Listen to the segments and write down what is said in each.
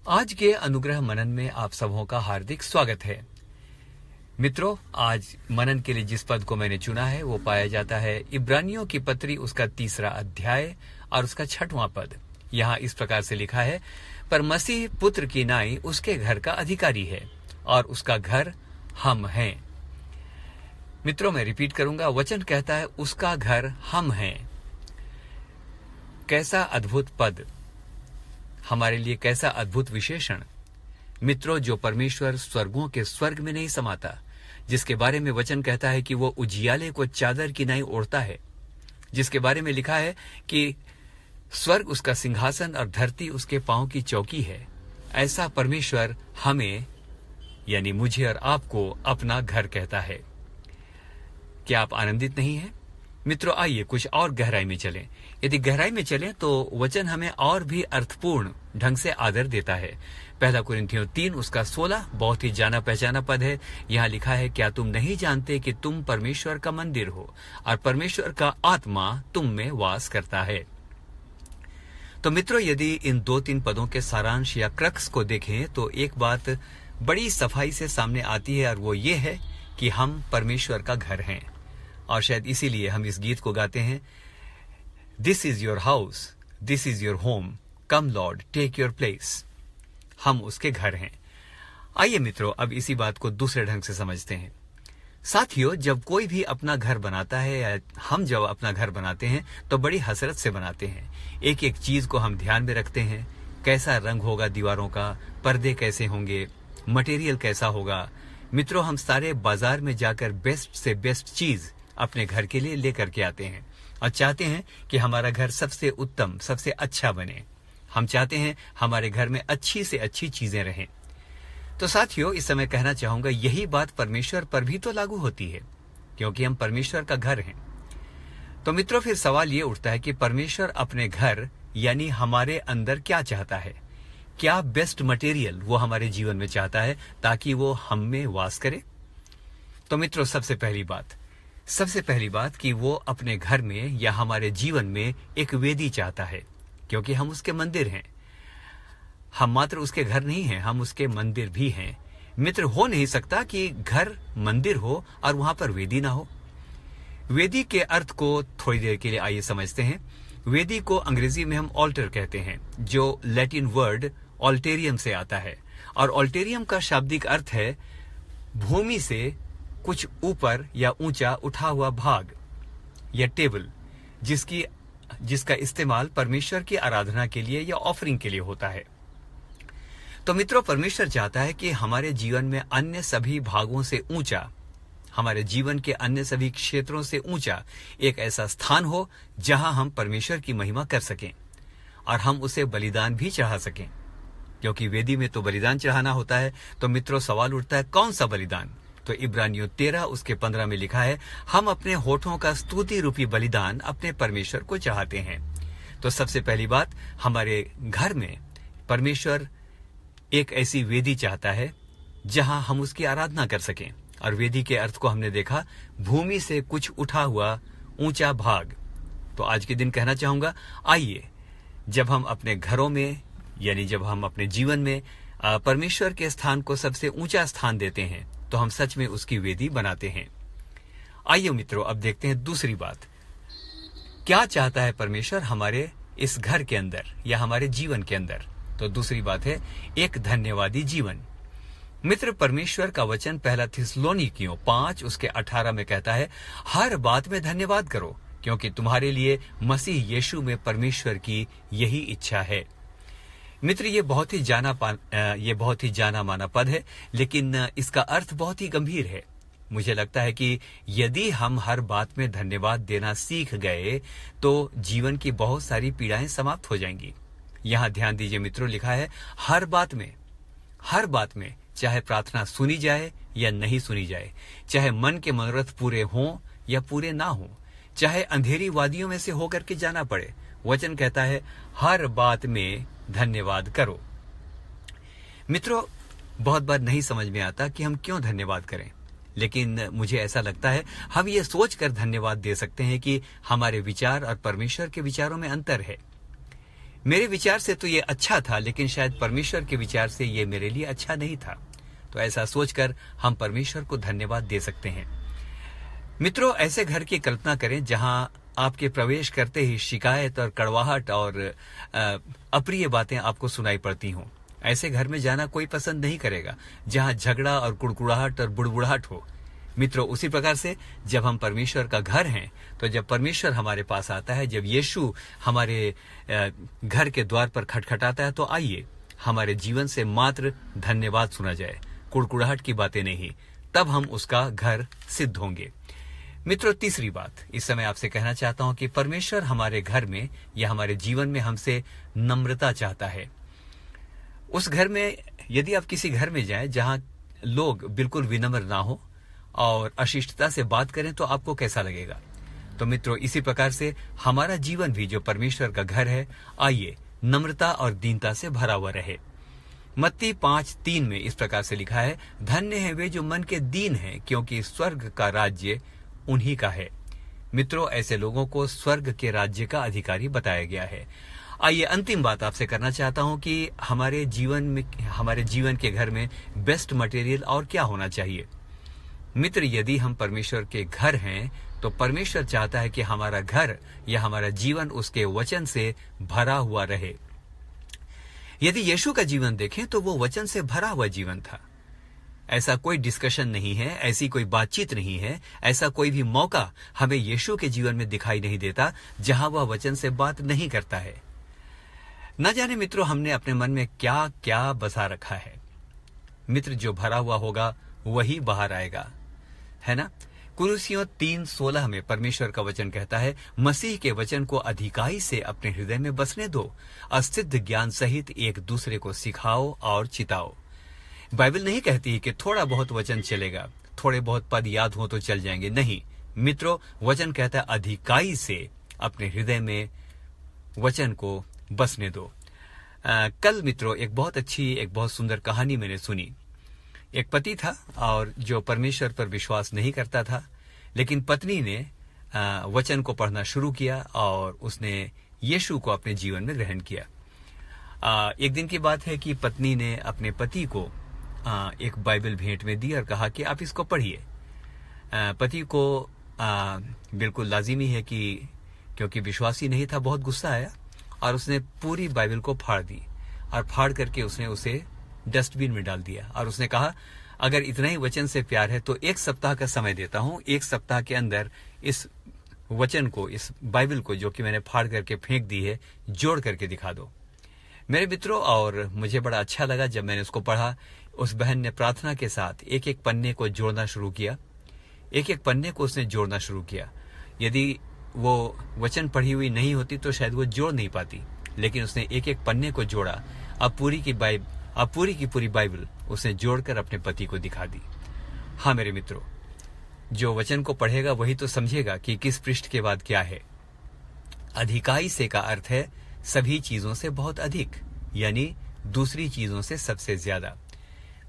आज के अनुग्रह मनन में आप सबों का हार्दिक स्वागत है। मित्रों, आज मनन के लिए जिस पद को मैंने चुना है वो पाया जाता है इब्रानियों की पत्री उसका 3 अध्याय और उसका 6वां पद। यहाँ इस प्रकार से लिखा है, पर मसीह पुत्र की नाई उसके घर का अधिकारी है और उसका घर हम हैं। मित्रों, मैं रिपीट करूंगा, वचन कहता है उसका घर हम हैं। कैसा अद्भुत पद, हमारे लिए कैसा अद्भुत विशेषण। मित्रों, जो परमेश्वर स्वर्गों के स्वर्ग में नहीं समाता, जिसके बारे में वचन कहता है कि वो उजियाले को चादर की नाई ओढ़ता है, जिसके बारे में लिखा है कि स्वर्ग उसका सिंहासन और धरती उसके पांव की चौकी है, ऐसा परमेश्वर हमें यानी मुझे और आपको अपना घर कहता है। क्या आप आनंदित नहीं हैं? मित्रों, आइए कुछ और गहराई में चलें। यदि गहराई में चलें तो वचन हमें और भी अर्थपूर्ण ढंग से आदर देता है। 1 कुरिन्थियों 3 उसका 16 बहुत ही जाना पहचाना पद है। यहाँ लिखा है, क्या तुम नहीं जानते कि तुम परमेश्वर का मंदिर हो और परमेश्वर का आत्मा तुम में वास करता है। तो मित्रों, यदि इन 2-3 पदों के सारांश या क्रक्स को देखें तो एक बात बड़ी सफाई से सामने आती है और वो ये है कि हम परमेश्वर का घर हैं। और शायद इसीलिए हम इस गीत को गाते हैं, this is your house, this is your home, come Lord take your place. हम उसके घर हैं। आइए मित्रों, अब इसी बात को दूसरे ढंग से समझते हैं। साथियों, जब कोई भी अपना घर बनाता है या हम जब अपना घर बनाते हैं तो बड़ी हसरत से बनाते हैं। एक एक चीज को हम ध्यान में रखते हैं। कैसा रंग होगा दीवारों का, पर्दे कैसे होंगे, मटेरियल कैसा होगा। मित्रों, हम सारे बाजार में जाकर बेस्ट से बेस्ट चीज अपने घर के लिए लेकर के आते हैं और चाहते हैं कि हमारा घर सबसे उत्तम, सबसे अच्छा बने। हम चाहते हैं हमारे घर में अच्छी से अच्छी चीजें रहें। तो साथियों, इस समय कहना चाहूंगा, यही बात परमेश्वर पर भी तो लागू होती है, क्योंकि हम परमेश्वर का घर हैं। तो मित्रों, फिर सवाल ये उठता है कि परमेश्वर अपने घर यानी हमारे अंदर क्या चाहता है? क्या बेस्ट मटेरियल वो हमारे जीवन में चाहता है ताकि वो हम में वास करे? तो मित्रों, सबसे पहली बात कि वो अपने घर में या हमारे जीवन में एक वेदी चाहता है, क्योंकि हम उसके मंदिर हैं। हम मात्र उसके घर नहीं हैं, हम उसके मंदिर भी हैं। मित्र, हो नहीं सकता कि घर मंदिर हो और वहां पर वेदी ना हो। वेदी के अर्थ को थोड़ी देर के लिए आइए समझते हैं। वेदी को अंग्रेजी में हम ऑल्टर कहते हैं, जो लैटिन वर्ड ऑल्टेरियम से आता है। और ऑल्टेरियम का शाब्दिक अर्थ है भूमि से कुछ ऊपर या ऊंचा उठा हुआ भाग या टेबल, जिसका इस्तेमाल परमेश्वर की आराधना के लिए या ऑफरिंग के लिए होता है। तो मित्रों, परमेश्वर चाहता है कि हमारे जीवन में अन्य सभी भागों से ऊंचा, हमारे जीवन के अन्य सभी क्षेत्रों से ऊंचा एक ऐसा स्थान हो जहां हम परमेश्वर की महिमा कर सकें और हम उसे बलिदान भी चढ़ा सकें, क्योंकि वेदी में तो बलिदान चढ़ाना होता है। तो मित्रों, सवाल उठता है, कौन सा बलिदान? तो इब्रानियों 13 उसके 15 में लिखा है, हम अपने होठों का स्तुति रूपी बलिदान अपने परमेश्वर को चाहते हैं। तो सबसे पहली बात, हमारे घर में परमेश्वर एक ऐसी वेदी चाहता है जहां हम उसकी आराधना कर सकें। और वेदी के अर्थ को हमने देखा, भूमि से कुछ उठा हुआ ऊंचा भाग। तो आज के दिन कहना चाहूंगा, आइए जब हम अपने घरों में यानी जब हम अपने जीवन में परमेश्वर के स्थान को सबसे ऊंचा स्थान देते हैं तो हम सच में उसकी वेदी बनाते हैं। आइए मित्रों, अब देखते हैं दूसरी बात, क्या चाहता है परमेश्वर हमारे इस घर के अंदर या हमारे जीवन के अंदर। तो दूसरी बात है एक धन्यवादी जीवन। मित्र, परमेश्वर का वचन 1 थिस्सलुनीकियों 5 उसके 18 में कहता है, हर बात में धन्यवाद करो, क्योंकि तुम्हारे लिए मसीह यीशु में परमेश्वर की यही इच्छा है। मित्र, ये बहुत ही जाना माना पद है, लेकिन इसका अर्थ बहुत ही गंभीर है। मुझे लगता है कि यदि हम हर बात में धन्यवाद देना सीख गए तो जीवन की बहुत सारी पीड़ाएं समाप्त हो जाएंगी। यहां ध्यान दीजिए मित्रों, लिखा है हर बात में, चाहे प्रार्थना सुनी जाए या नहीं सुनी जाए, चाहे मन के मनोरथ पूरे हों या पूरे ना हों, चाहे अंधेरी वादियों में से होकर के जाना पड़े, वचन कहता है हर बात में धन्यवाद करो। मित्रों, बहुत बार नहीं समझ में आता कि हम क्यों धन्यवाद करें, लेकिन मुझे ऐसा लगता है हम ये सोचकर धन्यवाद दे सकते हैं कि हमारे विचार और परमेश्वर के विचारों में अंतर है। मेरे विचार से तो ये अच्छा था, लेकिन शायद परमेश्वर के विचार से ये मेरे लिए अच्छा नहीं था। तो ऐसा सोचकर हम परमेश्वर को धन्यवाद दे सकते हैं। मित्रों, ऐसे घर की कल्पना करें जहां आपके प्रवेश करते ही शिकायत और कड़वाहट और अप्रिय बातें आपको सुनाई पड़ती हों। ऐसे घर में जाना कोई पसंद नहीं करेगा जहां झगड़ा और कुड़कुड़ाहट और बुड़बुड़ाहट हो। मित्रों, उसी प्रकार से जब हम परमेश्वर का घर हैं, तो जब परमेश्वर हमारे पास आता है, जब यीशु हमारे घर के द्वार पर खटखटाता है, तो आइए हमारे जीवन से मात्र धन्यवाद सुना जाए, कुड़कुड़ाहट की बातें नहीं। तब हम उसका घर सिद्ध होंगे। मित्रों, तीसरी बात इस समय आपसे कहना चाहता हूं कि परमेश्वर हमारे घर में या हमारे जीवन में हमसे नम्रता चाहता है। उस घर में, यदि आप किसी घर में जाएं जहां लोग बिल्कुल विनम्र ना हो और अशिष्टता से बात करें, तो आपको कैसा लगेगा? तो मित्रों, इसी प्रकार से हमारा जीवन भी जो परमेश्वर का घर है, आइए नम्रता और दीनता से भरा हुआ रहे। मत्ती 5:3 में इस प्रकार से लिखा है, धन्य है वे जो मन के दीन हैं, क्योंकि स्वर्ग का राज्य उन्हीं का है। मित्रों, ऐसे लोगों को स्वर्ग के राज्य का अधिकारी बताया गया है। आइए अंतिम बात आपसे करना चाहता हूं कि हमारे जीवन के घर में बेस्ट मटेरियल और क्या होना चाहिए। मित्र, यदि हम परमेश्वर के घर हैं, तो परमेश्वर चाहता है कि हमारा घर या हमारा जीवन उसके वचन से भरा हुआ रहे। यदि यीशु का जीवन देखें तो वो वचन से भरा हुआ जीवन था। ऐसा कोई डिस्कशन नहीं है, ऐसी कोई बातचीत नहीं है, ऐसा कोई भी मौका हमें यीशु के जीवन में दिखाई नहीं देता जहां वह वचन से बात नहीं करता है। न जाने मित्रों, हमने अपने मन में क्या क्या बसा रखा है। मित्र, जो भरा हुआ होगा वही बाहर आएगा, है ना? कुलुसियों 3:16 में परमेश्वर का वचन कहता है, मसीह के वचन को अधिकाई से अपने हृदय में बसने दो, अस्तित्व ज्ञान सहित एक दूसरे को सिखाओ और चिताओ। बाइबल नहीं कहती कि थोड़ा बहुत वचन चलेगा, थोड़े बहुत पद याद हो तो चल जाएंगे। नहीं मित्रों, वचन कहता है अधिकाई से अपने हृदय में वचन को बसने दो। कल मित्रों एक बहुत सुंदर कहानी मैंने सुनी। एक पति था और जो परमेश्वर पर विश्वास नहीं करता था, लेकिन पत्नी ने वचन को पढ़ना शुरू किया और उसने यीशु को अपने जीवन में ग्रहण किया। एक दिन की बात है कि पत्नी ने अपने पति को एक बाइबल भेंट में दी और कहा कि आप इसको पढ़िए। पति को बिल्कुल लाजिमी है कि क्योंकि विश्वासी नहीं था, बहुत गुस्सा आया और उसने पूरी बाइबल को फाड़ दी और फाड़ करके उसने उसे डस्टबिन में डाल दिया और उसने कहा, अगर इतना ही वचन से प्यार है तो 1 सप्ताह का समय देता हूं, 1 सप्ताह के अंदर इस वचन को, इस बाइबल को जो कि मैंने फाड़ करके फेंक दी है, जोड़ करके दिखा दो। मेरे मित्रों, और मुझे बड़ा अच्छा लगा जब मैंने उसको पढ़ा। उस बहन ने प्रार्थना के साथ एक एक पन्ने को जोड़ना शुरू किया, एक एक पन्ने को उसने जोड़ना शुरू किया। यदि वो वचन पढ़ी हुई नहीं होती तो शायद वो जोड़ नहीं पाती, लेकिन उसने एक एक पन्ने को जोड़ा। अब पूरी की पूरी बाइबल उसने जोड़कर अपने पति को दिखा दी। हाँ मेरे मित्रों, जो वचन को पढ़ेगा वही तो समझेगा कि किस पृष्ठ के बाद क्या है। अधिकाई से का अर्थ है सभी चीजों से बहुत अधिक, यानी दूसरी चीजों से सबसे ज्यादा।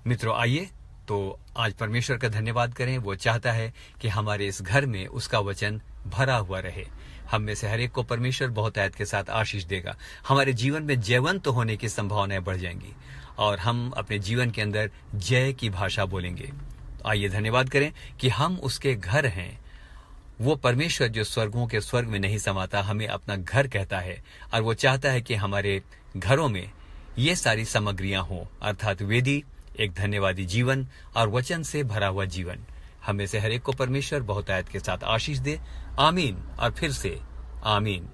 मित्रों, आइए तो आज परमेश्वर का धन्यवाद करें। वो चाहता है कि हमारे इस घर में उसका वचन भरा हुआ रहे। हम में से हर एक को परमेश्वर बहुत आयत के साथ आशीष देगा। हमारे जीवन में जयवंत होने की संभावनाएं बढ़ जाएंगी और हम अपने जीवन के अंदर जय की भाषा बोलेंगे। आइए धन्यवाद करें कि हम उसके घर हैं। वो परमेश्वर जो स्वर्गों के स्वर्ग में नहीं समाता, हमें अपना घर कहता है और वो चाहता है कि हमारे घरों में ये सारी सामग्रियां हों, अर्थात वेदी, एक धन्यवादी जीवन और वचन से भरा हुआ जीवन। हमें से हर एक को परमेश्वर बहुत आयत के साथ आशीष दे। आमीन और फिर से आमीन।